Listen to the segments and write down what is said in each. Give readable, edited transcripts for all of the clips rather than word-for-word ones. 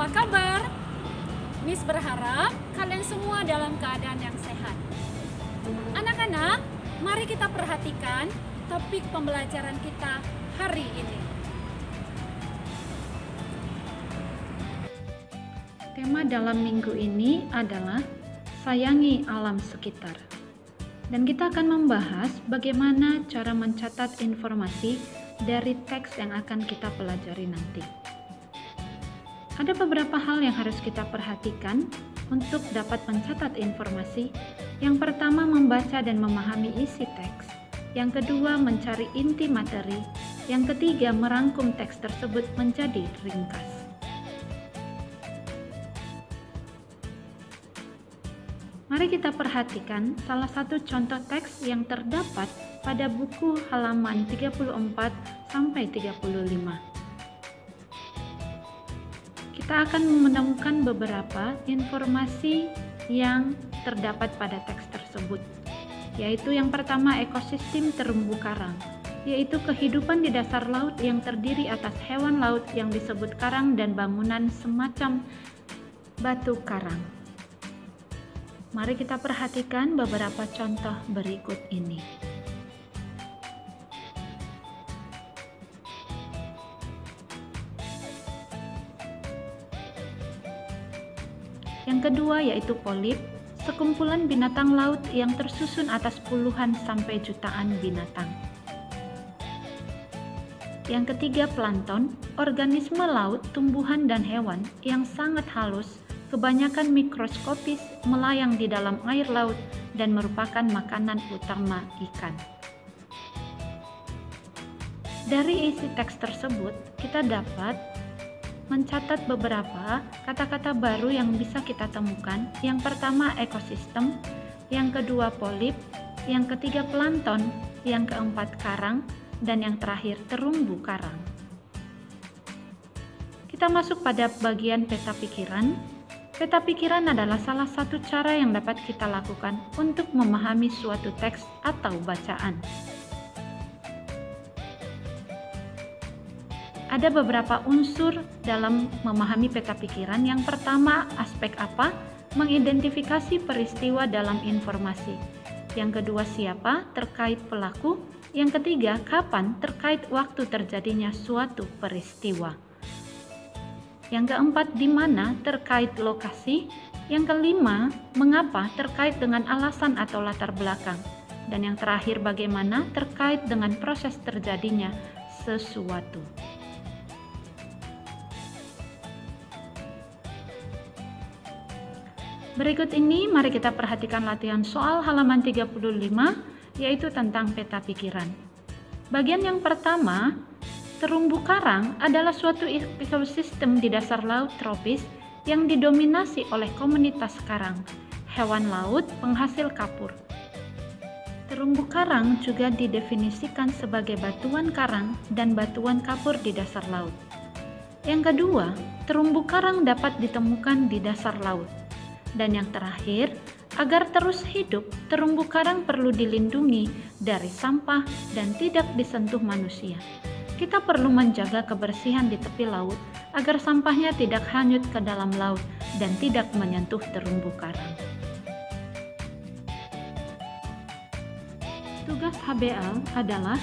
kabar? Miss berharap kalian semua dalam keadaan yang sehat. Anak-anak, mari kita perhatikan topik pembelajaran kita hari ini. Tema dalam minggu ini adalah sayangi alam sekitar. Dan kita akan membahas bagaimana cara mencatat informasi dari teks yang akan kita pelajari nanti. Ada beberapa hal yang harus kita perhatikan untuk dapat mencatat informasi. Yang pertama, membaca dan memahami isi teks. Yang kedua, mencari inti materi. Yang ketiga, merangkum teks tersebut menjadi ringkas. Mari kita perhatikan salah satu contoh teks yang terdapat pada buku halaman 34 sampai 35. Kita akan menemukan beberapa informasi yang terdapat pada teks tersebut, yaitu yang pertama, ekosistem terumbu karang, yaitu kehidupan di dasar laut yang terdiri atas hewan laut yang disebut karang dan bangunan semacam batu karang. Mari kita perhatikan beberapa contoh berikut ini. Yang kedua yaitu polip, sekumpulan binatang laut yang tersusun atas puluhan sampai jutaan binatang. Yang ketiga, plankton, organisme laut, tumbuhan dan hewan yang sangat halus, kebanyakan mikroskopis, melayang di dalam air laut dan merupakan makanan utama ikan. Dari isi teks tersebut, kita dapat mencatat beberapa kata-kata baru yang bisa kita temukan. Yang pertama, ekosistem, yang kedua, polip, yang ketiga, plankton, yang keempat, karang, dan yang terakhir, terumbu karang. Kita masuk pada bagian peta pikiran. Peta pikiran adalah salah satu cara yang dapat kita lakukan untuk memahami suatu teks atau bacaan. Ada beberapa unsur dalam memahami peta pikiran. Yang pertama, aspek apa? Mengidentifikasi peristiwa dalam informasi. Yang kedua, siapa? Terkait pelaku. Yang ketiga, kapan? Terkait waktu terjadinya suatu peristiwa. Yang keempat, di mana? Terkait lokasi. Yang kelima, mengapa? Terkait dengan alasan atau latar belakang. Dan yang terakhir, bagaimana? Terkait dengan proses terjadinya sesuatu. Berikut ini mari kita perhatikan latihan soal halaman 35, yaitu tentang peta pikiran. Bagian yang pertama, terumbu karang adalah suatu ekosistem di dasar laut tropis yang didominasi oleh komunitas karang, hewan laut penghasil kapur. Terumbu karang juga didefinisikan sebagai batuan karang dan batuan kapur di dasar laut. Yang kedua, terumbu karang dapat ditemukan di dasar laut. Dan yang terakhir, agar terus hidup, terumbu karang perlu dilindungi dari sampah dan tidak disentuh manusia. Kita perlu menjaga kebersihan di tepi laut agar sampahnya tidak hanyut ke dalam laut dan tidak menyentuh terumbu karang. Tugas HBL adalah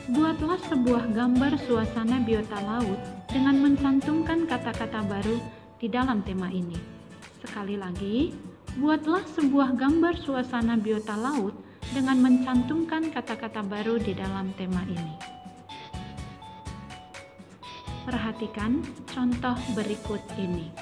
buatlah sebuah gambar suasana biota laut dengan mencantumkan kata-kata baru di dalam tema ini. Sekali lagi, buatlah sebuah gambar suasana biota laut dengan mencantumkan kata-kata baru di dalam tema ini. Perhatikan contoh berikut ini.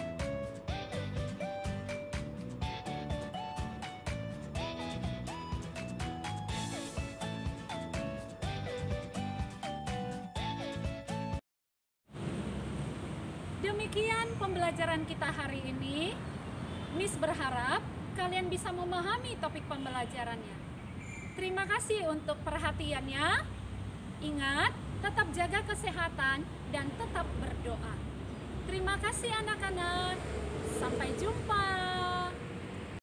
Demikian pembelajaran kita hari ini. Miss berharap kalian bisa memahami topik pembelajarannya. Terima kasih untuk perhatiannya. Ingat, tetap jaga kesehatan dan tetap berdoa. Terima kasih anak-anak.